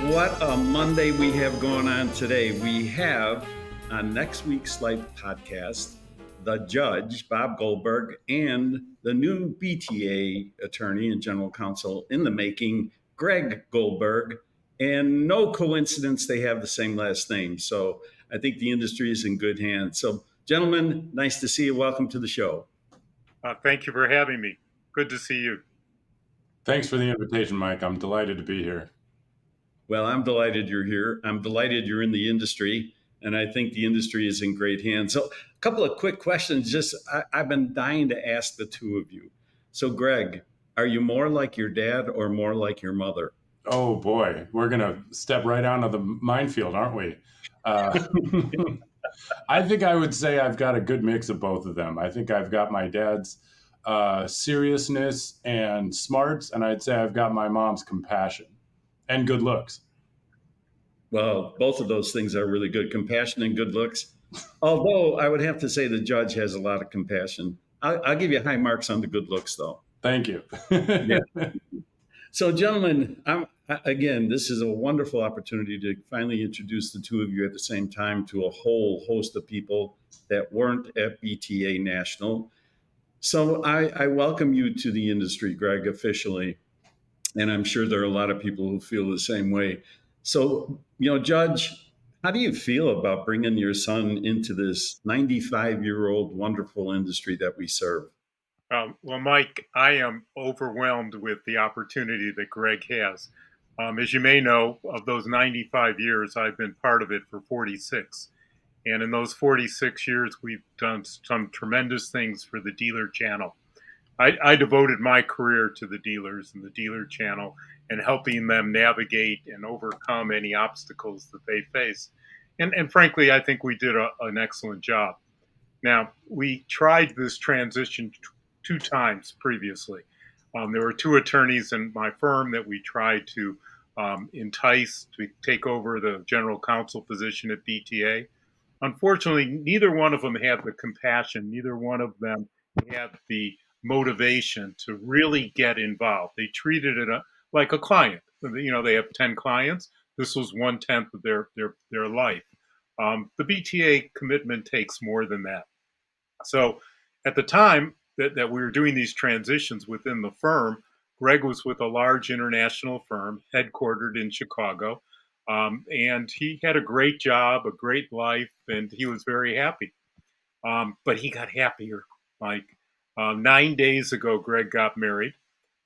What a Monday we have going on today. We have on Next Week's Life podcast, the judge, Bob Goldberg, and the new BTA attorney and general counsel in the making, Greg Goldberg. And no coincidence, they have the same last name. So I think the industry is in good hands. So, gentlemen, nice to see you. Welcome to the show. Thank you for having me. Good to see you. Thanks for the invitation, Mike. I'm delighted to be here. Well, I'm delighted you're here. I'm delighted you're in the industry, and I think the industry is in great hands. So, a couple of quick questions. I've been dying to ask the two of you. So, Greg, are you more like your dad or more like your mother? Oh boy, we're gonna step right onto the minefield, aren't we? I think I would say I've got a good mix of both of them. I think I've got my dad's seriousness and smarts, and I'd say I've got my mom's compassion and good looks. Well, both of those things are really good. Compassion and good looks. Although I would have to say the judge has a lot of compassion. I'll give you high marks on the good looks, though. Thank you. Yeah. So, gentlemen, again, this is a wonderful opportunity to finally introduce the two of you at the same time to a whole host of people that weren't at BTA National. So I welcome you to the industry, Greg, officially. And I'm sure there are a lot of people who feel the same way. So, Judge, how do you feel about bringing your son into this 95-year-old wonderful industry that we serve? Well, Mike, I am overwhelmed with the opportunity that Greg has. As you may know, of those 95 years, I've been part of it for 46. And in those 46 years, we've done some tremendous things for the dealer channel. I devoted my career to the dealers and the dealer channel and helping them navigate and overcome any obstacles that they face. And frankly, I think we did an excellent job. Now, we tried this transition two times previously. There were two attorneys in my firm that we tried to entice to take over the general counsel position at BTA. Unfortunately, neither one of them had the compassion, neither one of them had the motivation to really get involved. They treated it like a client. They have 10 clients. This was 1/10 of their life. The BTA commitment takes more than that. So at the time that we were doing these transitions within the firm, Greg was with a large international firm headquartered in Chicago. And he had a great job, a great life, and he was very happy. But he got happier, Mike. 9 days ago, Greg got married,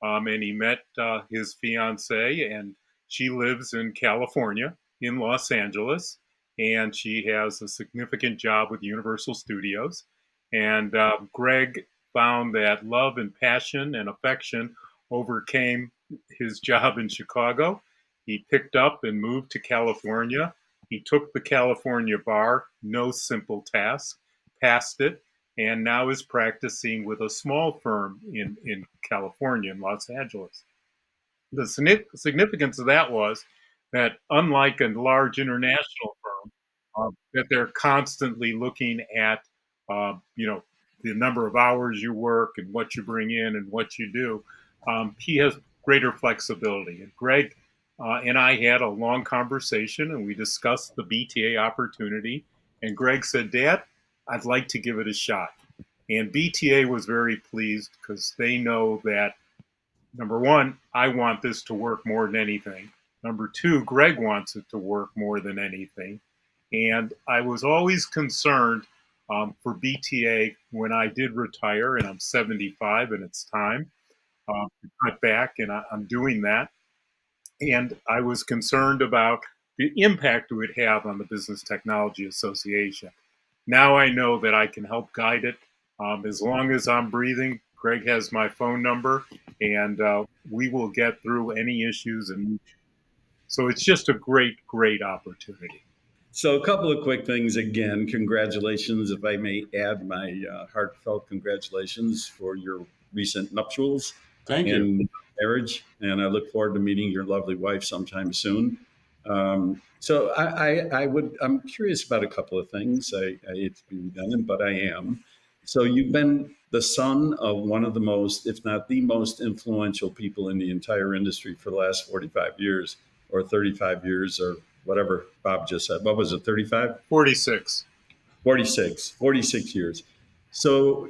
and he met his fiancee, and she lives in California, in Los Angeles, and she has a significant job with Universal Studios. And Greg found that love and passion and affection overcame his job in Chicago. He picked up and moved to California. He took the California bar, no simple task, passed it, and now is practicing with a small firm in California, in Los Angeles. The significance of that was that unlike a large international firm, that they're constantly looking at, the number of hours you work and what you bring in and what you do, he has greater flexibility. And Greg and I had a long conversation, and we discussed the BTA opportunity. And Greg said, "Dad, I'd like to give it a shot." And BTA was very pleased because they know that, number one, I want this to work more than anything. Number two, Greg wants it to work more than anything. And I was always concerned for BTA when I did retire, and I'm 75 and it's time to cut back, and I'm doing that. And I was concerned about the impact it would have on the Business Technology Association. Now I know that I can help guide it. As long as I'm breathing, Greg has my phone number, and we will get through any issues. And so it's just a great, great opportunity. So a couple of quick things. Again, congratulations, if I may add my heartfelt congratulations for your recent nuptials. Thank you. And marriage. And I look forward to meeting your lovely wife sometime soon. So I'm curious about a couple of things. I hate to be redundant, but I am. So you've been the son of one of the most, if not the most influential people in the entire industry for the last 45 years. or 35 years or whatever Bob just said. What was it, 35? 46. 46 years. So,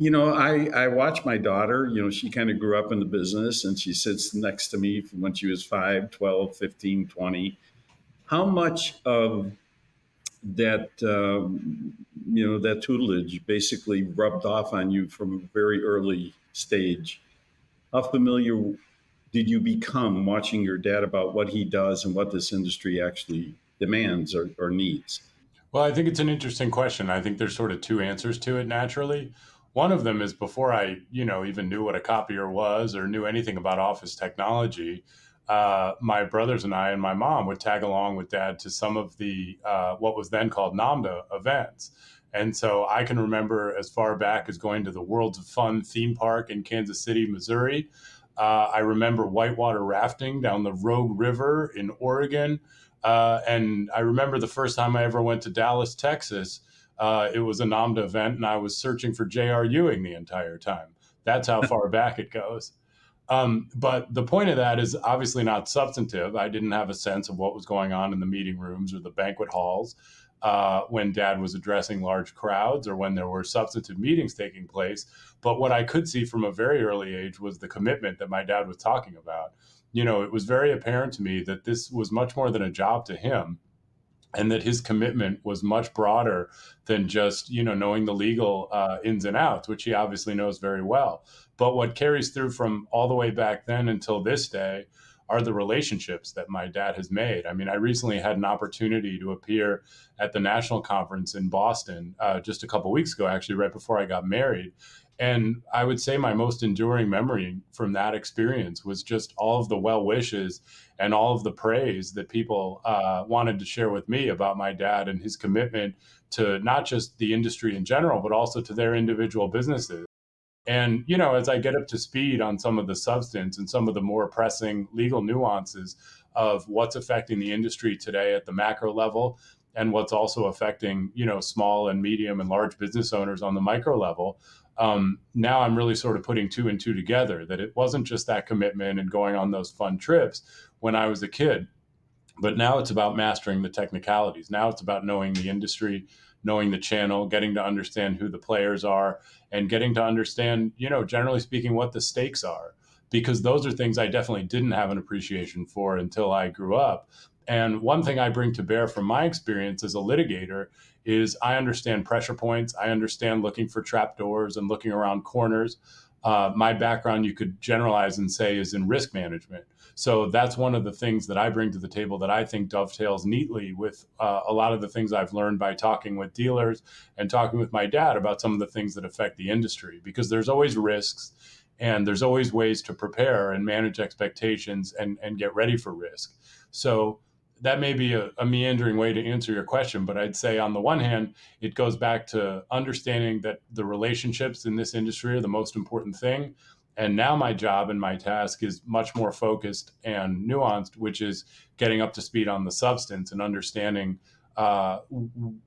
I watch my daughter, she kind of grew up in the business and she sits next to me from when she was 5, 12, 15, 20. How much of that, that tutelage basically rubbed off on you from a very early stage? How familiar did you become watching your dad about what he does and what this industry actually demands or needs? Well, I think it's an interesting question. I think there's sort of two answers to it naturally. One of them is before I, even knew what a copier was or knew anything about office technology, my brothers and I and my mom would tag along with dad to some of the what was then called NAMDA events. And so I can remember as far back as going to the Worlds of Fun theme park in Kansas City, Missouri. I remember whitewater rafting down the Rogue River in Oregon. And I remember the first time I ever went to Dallas, Texas. It was a NAMDA event, and I was searching for J.R. Ewing the entire time. That's how far back it goes. But the point of that is obviously not substantive. I didn't have a sense of what was going on in the meeting rooms or the banquet halls when dad was addressing large crowds or when there were substantive meetings taking place. But what I could see from a very early age was the commitment that my dad was talking about. It was very apparent to me that this was much more than a job to him and that his commitment was much broader than just knowing the legal ins and outs, which he obviously knows very well. But what carries through from all the way back then until this day are the relationships that my dad has made. I mean, I recently had an opportunity to appear at the national conference in Boston just a couple weeks ago, actually right before I got married. And I would say my most enduring memory from that experience was just all of the well wishes and all of the praise that people wanted to share with me about my dad and his commitment to not just the industry in general, but also to their individual businesses. And, as I get up to speed on some of the substance and some of the more pressing legal nuances of what's affecting the industry today at the macro level and what's also affecting, small and medium and large business owners on the micro level, now I'm really sort of putting two and two together, that it wasn't just that commitment and going on those fun trips when I was a kid. But now it's about mastering the technicalities. Now it's about knowing the industry, knowing the channel, getting to understand who the players are, and getting to understand, generally speaking, what the stakes are. Because those are things I definitely didn't have an appreciation for until I grew up. And one thing I bring to bear from my experience as a litigator is I understand pressure points. I understand looking for trapdoors and looking around corners. My background, you could generalize and say, is in risk management. So that's one of the things that I bring to the table that I think dovetails neatly with a lot of the things I've learned by talking with dealers and talking with my dad about some of the things that affect the industry, because there's always risks and there's always ways to prepare and manage expectations and get ready for risk. So that may be a meandering way to answer your question, but I'd say on the one hand, it goes back to understanding that the relationships in this industry are the most important thing. And now my job and my task is much more focused and nuanced, which is getting up to speed on the substance and understanding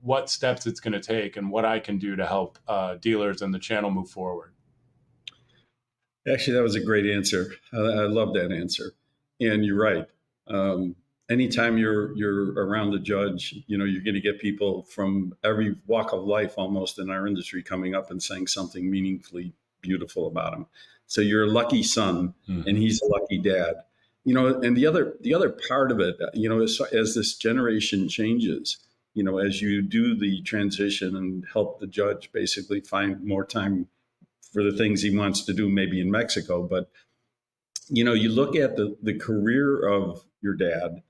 what steps it's going to take and what I can do to help dealers and the channel move forward. Actually, that was a great answer. I love that answer. And you're right. Anytime you're around the judge, you're going to get people from every walk of life almost in our industry coming up and saying something meaningfully beautiful about him. So you're a lucky son, and he's a lucky dad. And the other part of it, as this generation changes, as you do the transition and help the judge basically find more time for the things he wants to do, maybe in Mexico. But, you look at the career of your dad,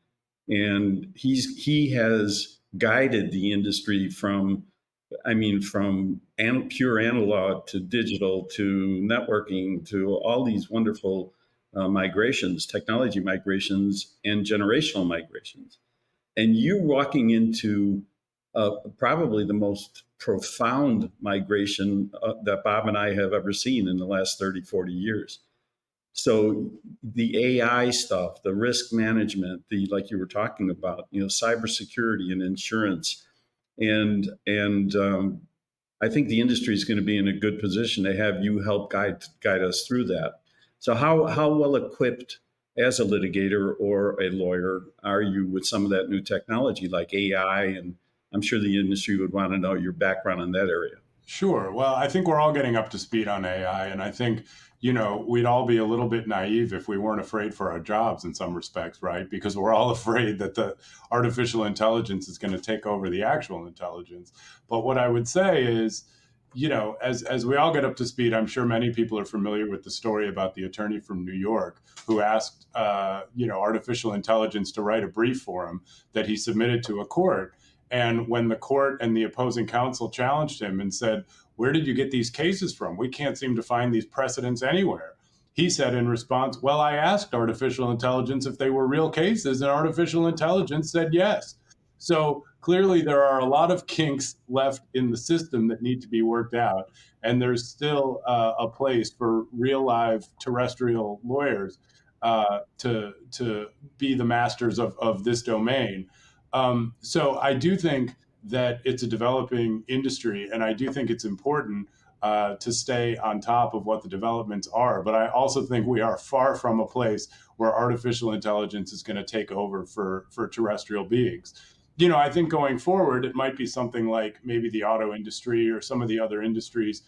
and he has guided the industry from pure analog to digital to networking to all these wonderful migrations, technology migrations, and generational migrations. And you walking into probably the most profound migration that Bob and I have ever seen in the last 30, 40 years. So the AI stuff, the risk management, like you were talking about, cybersecurity and insurance, and I think the industry is going to be in a good position to have you help guide us through that. So how well equipped as a litigator or a lawyer are you with some of that new technology like AI? And I'm sure the industry would want to know your background in that area. Sure. Well, I think we're all getting up to speed on AI. And I think, we'd all be a little bit naive if we weren't afraid for our jobs in some respects, right? Because we're all afraid that the artificial intelligence is going to take over the actual intelligence. But what I would say is, as we all get up to speed, I'm sure many people are familiar with the story about the attorney from New York who asked, artificial intelligence to write a brief for him that he submitted to a court. And when the court and the opposing counsel challenged him and said, "Where did you get these cases from? We can't seem to find these precedents anywhere." He said in response, "Well, I asked artificial intelligence if they were real cases, and artificial intelligence said yes." So clearly, there are a lot of kinks left in the system that need to be worked out. And there's still a place for real live terrestrial lawyers to be the masters of this domain. So I do think that it's a developing industry, and I do think it's important to stay on top of what the developments are. But I also think we are far from a place where artificial intelligence is going to take over for terrestrial beings. I think going forward, it might be something like maybe the auto industry or some of the other industries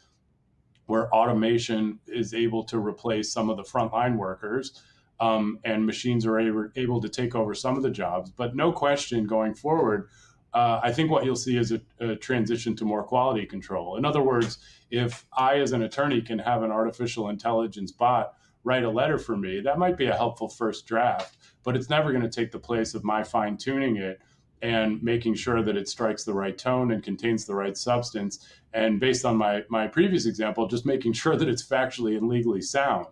where automation is able to replace some of the frontline workers, and machines are able to take over some of the jobs. But no question, going forward, I think what you'll see is a transition to more quality control. In other words, if I, as an attorney, can have an artificial intelligence bot write a letter for me, that might be a helpful first draft, but it's never going to take the place of my fine tuning it and making sure that it strikes the right tone and contains the right substance. And based on my previous example, just making sure that it's factually and legally sound.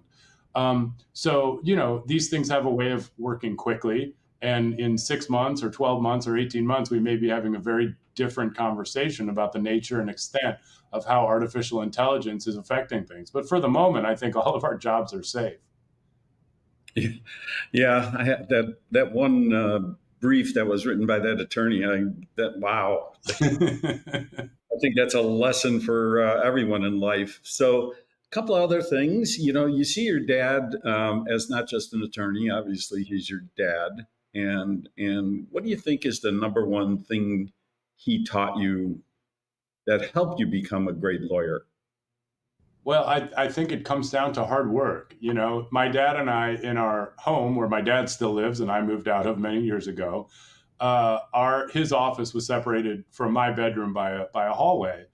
So, these things have a way of working quickly. And in 6 months or 12 months or 18 months, we may be having a very different conversation about the nature and extent of how artificial intelligence is affecting things. But for the moment, I think all of our jobs are safe. Yeah, I had that one brief that was written by that attorney. Wow, I think that's a lesson for everyone in life. So, a couple other things. You see your dad as not just an attorney. Obviously, he's your dad. And what do you think is the number one thing he taught you that helped you become a great lawyer? Well, I think it comes down to hard work. My dad and I, in our home where my dad still lives and I moved out of many years ago, his office was separated from my bedroom by a hallway.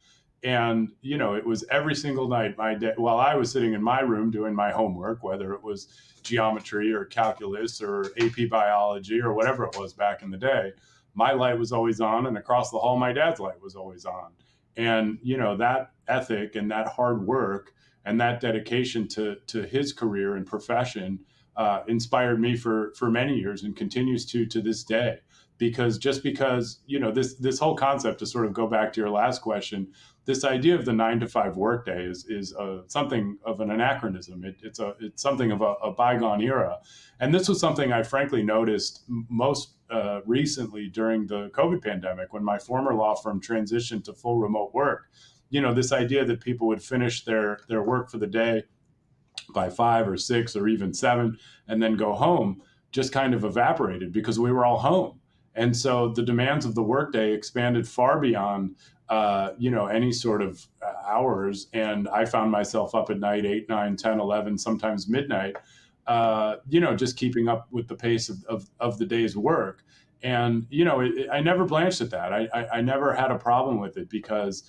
And, it was every single night my dad, while I was sitting in my room doing my homework, whether it was geometry or calculus or AP biology or whatever it was back in the day, my light was always on, and across the hall, my dad's light was always on. And that ethic and that hard work and that dedication to his career and profession inspired me for many years and continues to this day. Because just because this whole concept, to sort of go back to your last question, this idea of the 9 to 5 workday is something of an anachronism. It's something of a bygone era, and this was something I frankly noticed most recently during the COVID pandemic, when my former law firm transitioned to full remote work. This idea that people would finish their work for the day by 5 or 6 or even 7 and then go home just kind of evaporated because we were all home. And so the demands of the workday expanded far beyond any sort of hours. And I found myself up at night, 8, 9, 10, 11, sometimes midnight, just keeping up with the pace of the day's work. And, I never blanched at that. I never had a problem with it because,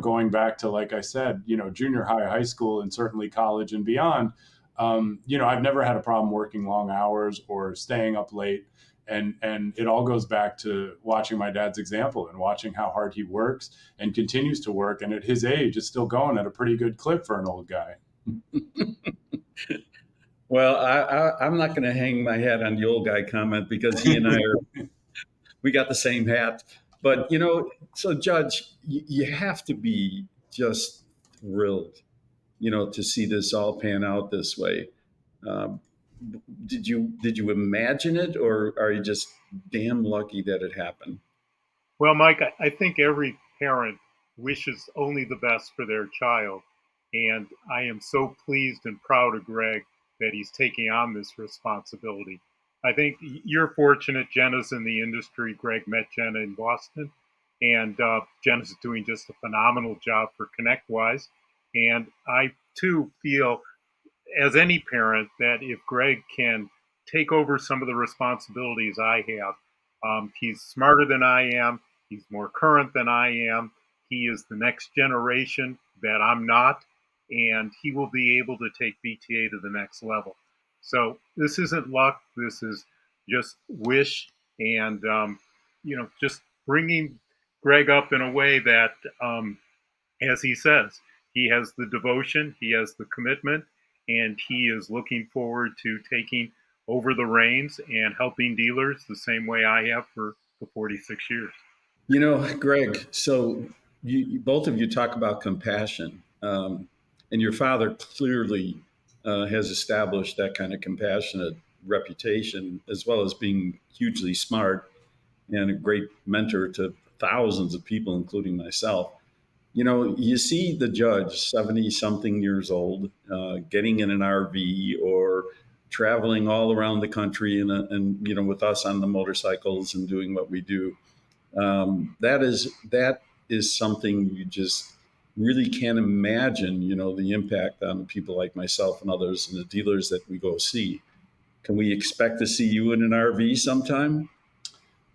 going back to, like I said, junior high, high school, and certainly college and beyond, I've never had a problem working long hours or staying up late. And it all goes back to watching my dad's example and watching how hard he works and continues to work. And at his age, is still going at a pretty good clip for an old guy. Well, I'm not going to hang my hat on the old guy comment because he and I we got the same hat. But, so Judge, you have to be just thrilled, to see this all pan out this way. Um, did you imagine it, or are you just damn lucky that it happened? Well, Mike, I think every parent wishes only the best for their child. And I am so pleased and proud of Greg that he's taking on this responsibility. I think you're fortunate. Jenna's in the industry. Greg met Jenna in Boston, and Jenna's doing just a phenomenal job for ConnectWise. And I too feel, as any parent, that if Greg can take over some of the responsibilities I have, he's smarter than I am. He's more current than I am. He is the next generation that I'm not, and he will be able to take BTA to the next level. So this isn't luck. This is just wish, and just bringing Greg up in a way that, as he says, he has the devotion, he has the commitment, and he is looking forward to taking over the reins and helping dealers the same way I have for the 46 years. Greg, so both of you talk about compassion, and your father clearly has established that kind of compassionate reputation, as well as being hugely smart and a great mentor to thousands of people, including myself. You see the judge, 70 something years old, getting in an RV or traveling all around the country and with us on the motorcycles and doing what we do. That is something you just really can't imagine, the impact on people like myself and others and the dealers that we go see. Can we expect to see you in an RV sometime?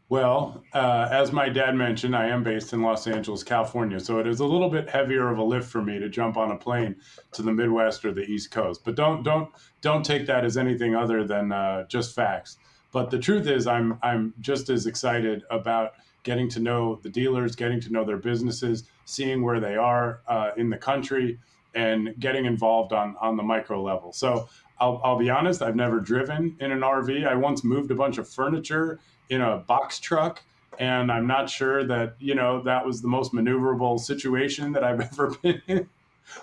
Well, as my dad mentioned, I am based in Los Angeles, California, so it is a little bit heavier of a lift for me to jump on a plane to the Midwest or the East Coast. But don't take that as anything other than just facts. But the truth is, I'm just as excited about getting to know the dealers, getting to know their businesses, seeing where they are in the country, and getting involved on the micro level. So I'll be honest, I've never driven in an RV. I once moved a bunch of furniture in a box truck, and I'm not sure that that was the most maneuverable situation that I've ever been in.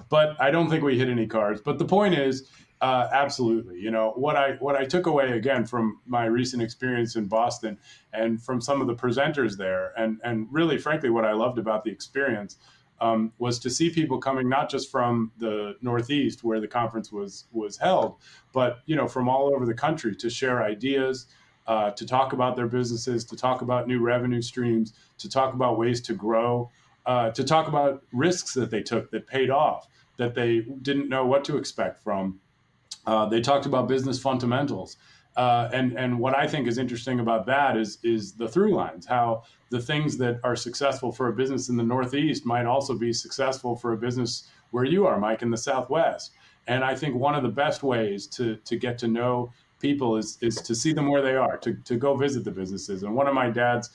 But I don't think we hit any cars. But the point is, absolutely, what I took away again from my recent experience in Boston and from some of the presenters there, and really, frankly, what I loved about the experience was to see people coming not just from the Northeast where the conference was held, but from all over the country to share ideas, to talk about their businesses, to talk about new revenue streams, to talk about ways to grow, to talk about risks that they took that paid off, that they didn't know what to expect from. They talked about business fundamentals. And what I think is interesting about that is the through lines, how the things that are successful for a business in the Northeast might also be successful for a business where you are, Mike, in the Southwest. And I think one of the best ways to get to know people is to see them where they are, to go visit the businesses. And one of my dad's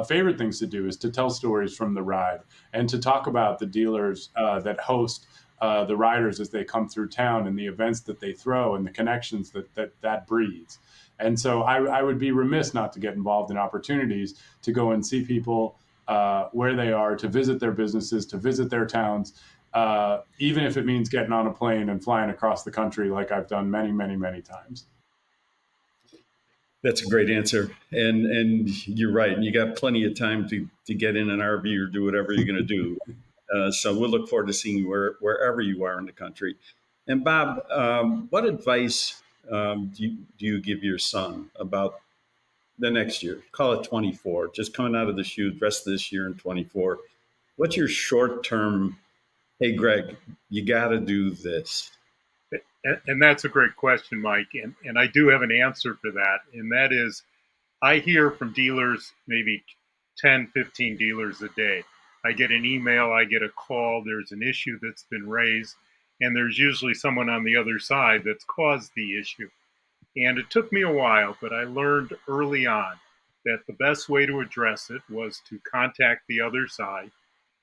favorite things to do is to tell stories from the ride and to talk about the dealers that host the riders as they come through town and the events that they throw and the connections that breeds. And so I would be remiss not to get involved in opportunities to go and see people where they are, to visit their businesses, to visit their towns, even if it means getting on a plane and flying across the country like I've done many, many, many times. That's a great answer, and you're right. You got plenty of time to get in an RV or do whatever you're going to do. So we'll look forward to seeing you wherever you are in the country. And Bob, what advice do you give your son about the next year? Call it 24, just coming out of the chute, rest of this year in 24. What's your short term? Hey, Greg, you got to do this. And that's a great question, Mike. And I do have an answer for that. And that is, I hear from dealers, maybe 10, 15 dealers a day. I get an email, I get a call, there's an issue that's been raised, and there's usually someone on the other side that's caused the issue. And it took me a while, but I learned early on that the best way to address it was to contact the other side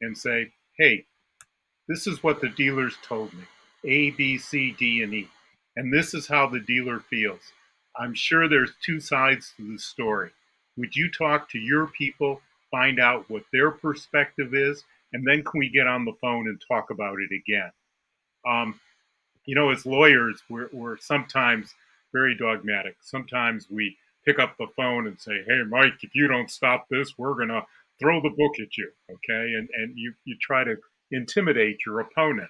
and say, hey, this is what the dealers told me, A, B, C, D, and E. And this is how the dealer feels. I'm sure there's two sides to the story. Would you talk to your people, find out what their perspective is, and then can we get on the phone and talk about it again? Um, as lawyers, we're sometimes very dogmatic. Sometimes we pick up the phone and say, hey, Mike, if you don't stop this, we're going to throw the book at you, okay? And you try to intimidate your opponent.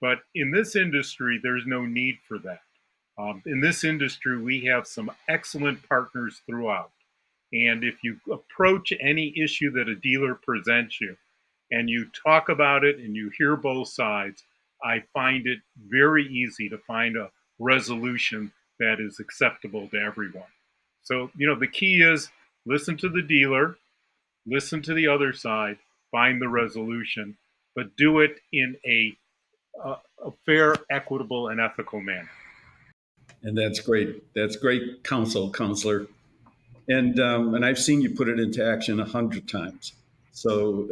But in this industry, there's no need for that. In this industry, we have some excellent partners throughout. And if you approach any issue that a dealer presents you and you talk about it and you hear both sides, I find it very easy to find a resolution that is acceptable to everyone. So, the key is listen to the dealer, listen to the other side, find the resolution, but do it in a fair, equitable, and ethical manner. And that's great. That's great counsel, counselor. And I've seen you put it into action 100 times. So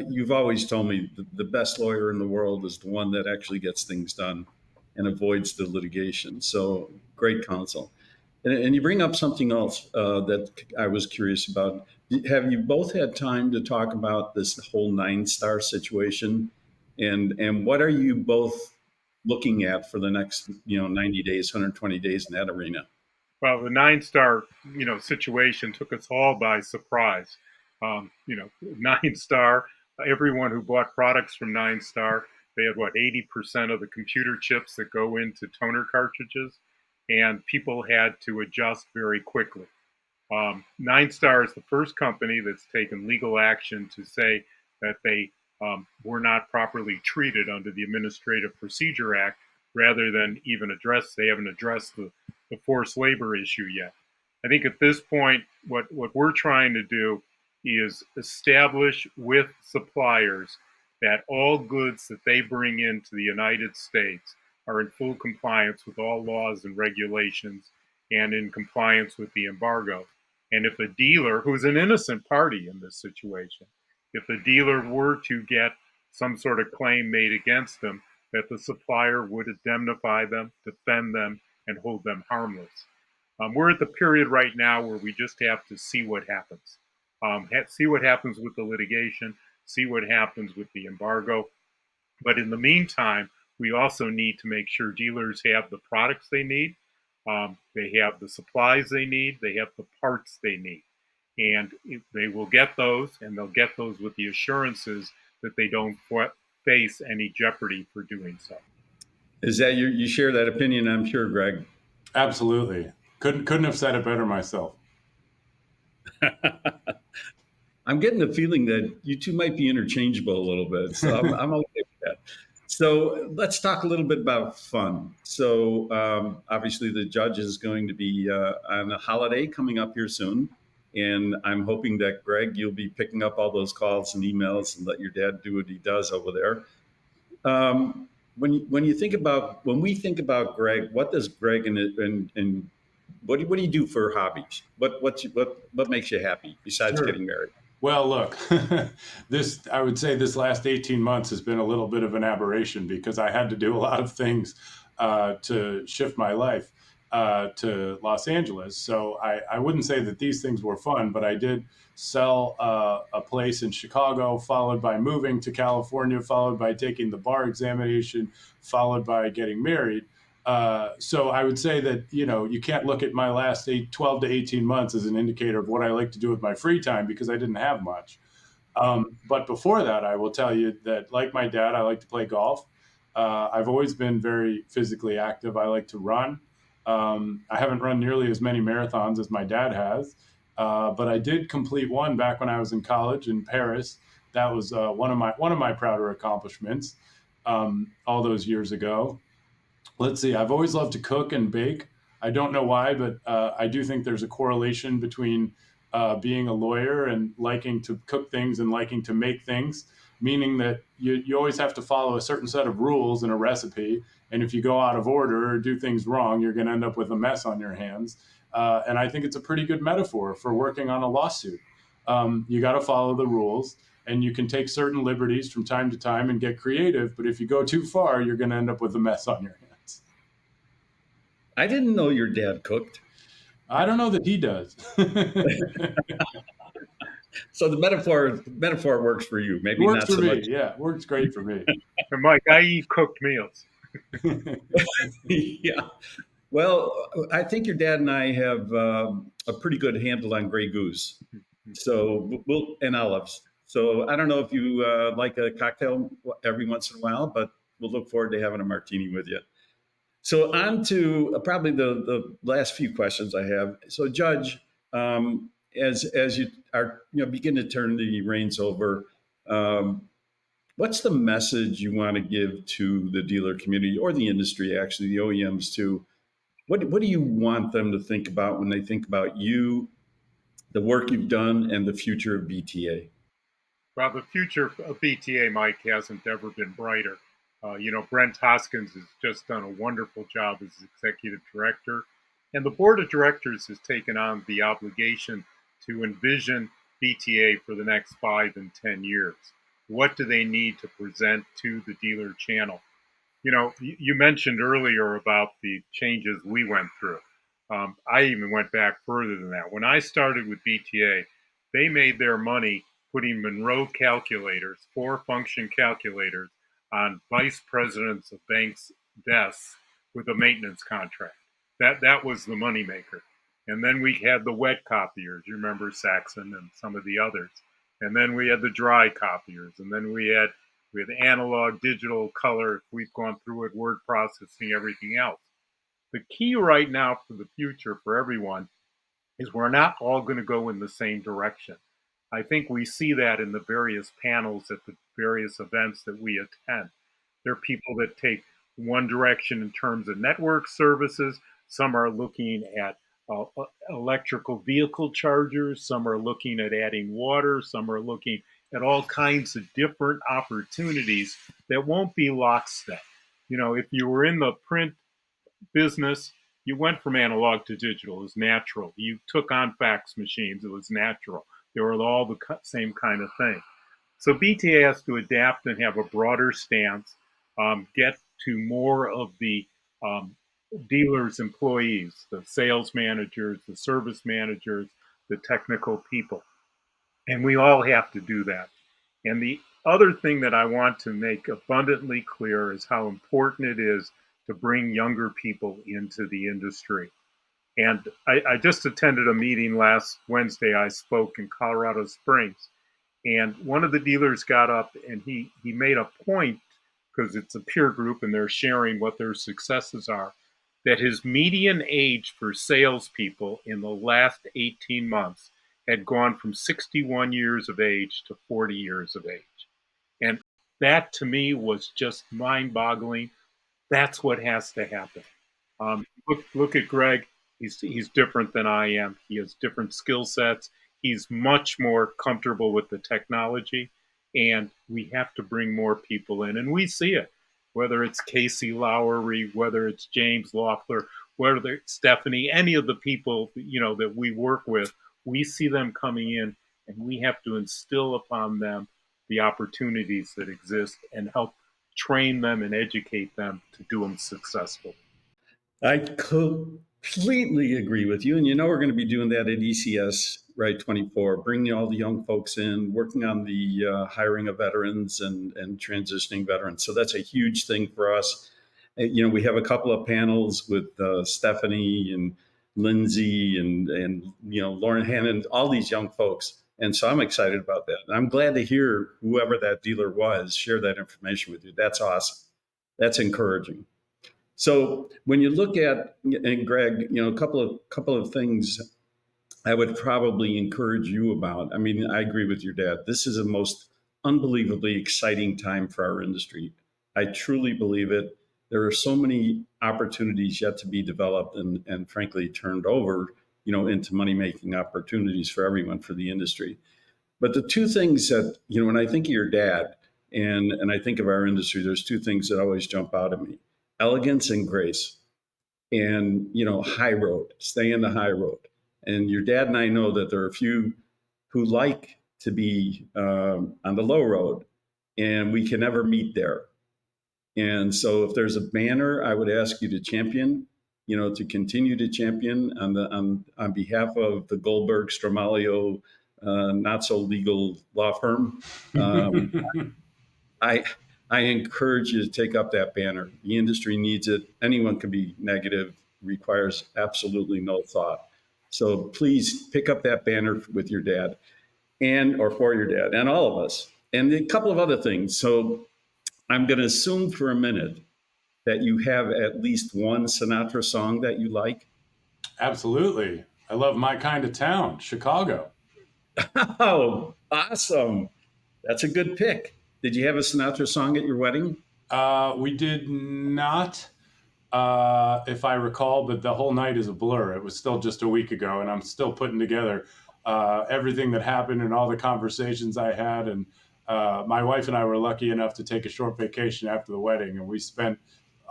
you've always told me the best lawyer in the world is the one that actually gets things done and avoids the litigation. So great counsel. And you bring up something else that I was curious about. Have you both had time to talk about this whole 9-star situation? And what are you both looking at for the next 90 days, 120 days in that arena? Well, the 9-star, situation took us all by surprise. 9-star, everyone who bought products from 9-star, they had 80% of the computer chips that go into toner cartridges, and people had to adjust very quickly. 9-star is the first company that's taken legal action to say that they were not properly treated under the Administrative Procedure Act, rather than they haven't addressed the forced labor issue yet. I think at this point, what we're trying to do is establish with suppliers that all goods that they bring into the United States are in full compliance with all laws and regulations and in compliance with the embargo. And if a dealer, who's an innocent party in this situation, if a dealer were to get some sort of claim made against them, that the supplier would indemnify them, defend them, and hold them harmless. We're at the period right now where we just have to see what happens. See what happens with the litigation, see what happens with the embargo. But in the meantime, we also need to make sure dealers have the products they need, they have the supplies they need, they have the parts they need. And they will get those, and they'll get those with the assurances that they don't face any jeopardy for doing so. Is that you share that opinion? I'm sure, Greg. Absolutely. Couldn't have said it better myself. I'm getting the feeling that you two might be interchangeable a little bit, so I'm okay with that. So let's talk a little bit about fun. So obviously, the judge is going to be on a holiday coming up here soon, and I'm hoping that Greg, you'll be picking up all those calls and emails and let your dad do what he does over there. When we think about Greg, what does Greg and what do you do for hobbies? What makes you happy besides Sure. getting married? Well, look, I would say this last 18 months has been a little bit of an aberration because I had to do a lot of things to shift my life to Los Angeles. So I wouldn't say that these things were fun, but I did sell a place in Chicago, followed by moving to California, followed by taking the bar examination, followed by getting married. So I would say that, you can't look at my last 12 to 18 months as an indicator of what I like to do with my free time because I didn't have much. But before that, I will tell you that, like my dad, I like to play golf. I've always been very physically active. I like to run. I haven't run nearly as many marathons as my dad has, but I did complete one back when I was in college in Paris. That was one of my prouder accomplishments all those years ago. Let's see. I've always loved to cook and bake. I don't know why, but I do think there's a correlation between being a lawyer and liking to cook things and liking to make things, meaning that you always have to follow a certain set of rules in a recipe. And if you go out of order or do things wrong, you're going to end up with a mess on your hands. And I think it's a pretty good metaphor for working on a lawsuit. You got to follow the rules. And you can take certain liberties from time to time and get creative. But if you go too far, you're going to end up with a mess on your hands. I didn't know your dad cooked. I don't know that he does. So the metaphor works for you, maybe Works not for so me. much. Yeah, works great for me. And Mike, I eat cooked meals. Yeah. Well, I think your dad and I have a pretty good handle on Grey Goose. So and olives. So I don't know if you like a cocktail every once in a while, but we'll look forward to having a martini with you. So on to probably the last few questions I have. So Judge, as you are begin to turn the reins over, um, what's the message you want to give to the dealer community or the industry, actually, the OEMs too? What do you want them to think about when they think about you, the work you've done, and the future of BTA? Well, the future of BTA, Mike, hasn't ever been brighter. Brent Hoskins has just done a wonderful job as executive director, and the board of directors has taken on the obligation to envision BTA for the next 5 and 10 years. What do they need to present to the dealer channel? You mentioned earlier about the changes we went through. I even went back further than that. When I started with BTA, they made their money putting Monroe calculators, 4-function calculators, on vice presidents of banks' desks with a maintenance contract. That was the moneymaker. And then we had the wet copiers. You remember Saxon and some of the others. And then we had the dry copiers. And then we had analog, digital, color. We've gone through it, word processing, everything else. The key right now for the future for everyone is we're not all going to go in the same direction. I think we see that in the various panels at the various events that we attend. There are people that take one direction in terms of network services. Some are looking at electrical vehicle chargers. Some are looking at adding water. Some are looking at all kinds of different opportunities that won't be lockstep. If you were in the print business, you went from analog to digital. It was natural. You took on fax machines. It was natural. They were all the same kind of thing. So BTA has to adapt and have a broader stance, get to more of the dealers' employees, the sales managers, the service managers, the technical people. And we all have to do that. And the other thing that I want to make abundantly clear is how important it is to bring younger people into the industry. And I just attended a meeting last Wednesday. I spoke in Colorado Springs. And one of the dealers got up and he made a point, because it's a peer group and they're sharing what their successes are, that his median age for salespeople in the last 18 months had gone from 61 years of age to 40 years of age. And that to me was just mind boggling. That's what has to happen. Look at Greg. He's different than I am. He has different skill sets. He's much more comfortable with the technology, and we have to bring more people in. And we see it, whether it's Casey Lowery, whether it's James Loeffler, whether it's Stephanie, any of the people that we work with. We see them coming in, and we have to instill upon them the opportunities that exist and help train them and educate them to do them successful. I completely agree with you. And we're going to be doing that at ECS, right, 24, bringing all the young folks in, working on the hiring of veterans and transitioning veterans. So that's a huge thing for us. We have a couple of panels with Stephanie and Lindsay and Lauren Hannon, all these young folks. And so I'm excited about that. And I'm glad to hear whoever that dealer was share that information with you. That's awesome. That's encouraging. So when you look at, and Greg, a couple of things I would probably encourage you about. I mean, I agree with your dad. This is a most unbelievably exciting time for our industry. I truly believe it. There are so many opportunities yet to be developed and frankly turned over, into money-making opportunities for everyone, for the industry. But the two things that, when I think of your dad and I think of our industry, there's two things that always jump out at me: elegance and grace. And, high road, stay in the high road. And your dad and I know that there are a few who like to be on the low road, and we can never meet there. And so if there's a banner, I would ask you to champion, to continue to champion on behalf of the Goldberg Stramalio not so legal law firm. I I encourage you to take up that banner. The industry needs it. Anyone can be negative, requires absolutely no thought. So please pick up that banner with your dad or for your dad and all of us. And a couple of other things. So I'm going to assume for a minute that you have at least one Sinatra song that you like? Absolutely. I love My Kind of Town, Chicago. Oh, awesome. That's a good pick. Did you have a Sinatra song at your wedding? We did not, if I recall, but the whole night is a blur. It was still just a week ago, and I'm still putting together everything that happened and all the conversations I had. And my wife and I were lucky enough to take a short vacation after the wedding, and we spent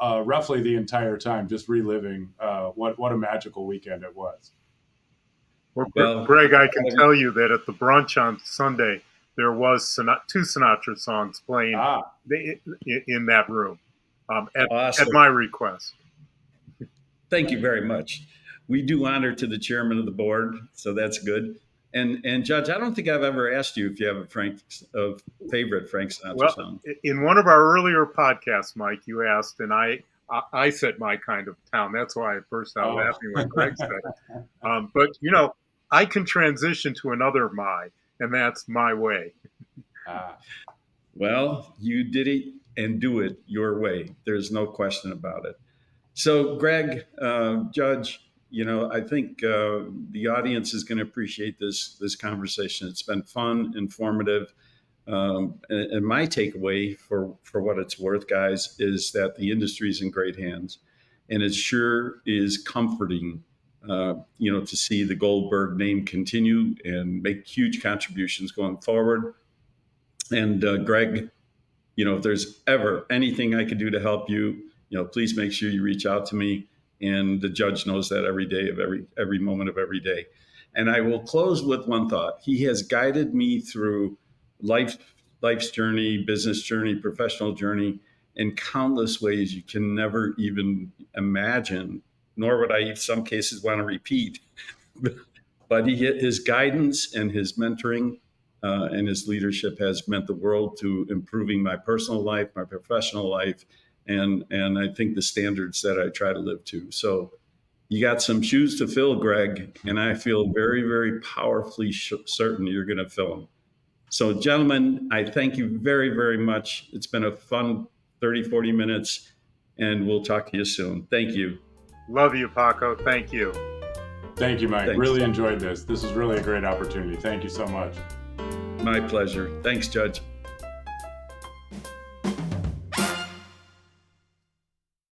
roughly the entire time just reliving what a magical weekend it was. Well, Well, Greg, I can tell you that at the brunch on Sunday, there was two Sinatra songs playing in that room at awesome. my request. Thank you very much. We do honor to the chairman of the board, so that's good. And Judge, I don't think I've ever asked you if you have a favorite Frank Sinatra song. In one of our earlier podcasts, Mike, you asked, and I said My Kind of Town. That's why I burst out laughing when Greg said it. But I can transition to another my, and that's My Way. Well, you did it and do it your way. There's no question about it. So, Greg, Judge, I think the audience is going to appreciate this conversation. It's been fun, informative. And my takeaway for what it's worth, guys, is that the industry is in great hands. And it sure is comforting, to see the Goldberg name continue and make huge contributions going forward. And Greg, if there's ever anything I could do to help you, please make sure you reach out to me. And the judge knows that every day of every moment of every day. And I will close with one thought. He has guided me through life's journey, business journey, professional journey in countless ways you can never even imagine, nor would I in some cases want to repeat. But his guidance and his mentoring and his leadership has meant the world to improving my personal life, my professional life, and I think the standards that I try to live to. So you got some shoes to fill, Greg, and I feel very, very powerfully certain you're going to fill them. So, gentlemen, I thank you very, very much. It's been a fun 30, 40 minutes, and we'll talk to you soon. Thank you. Love you, Paco. Thank you. Thank you, Mike. Thanks. Really enjoyed this. This is really a great opportunity. Thank you so much. My pleasure. Thanks, Judge.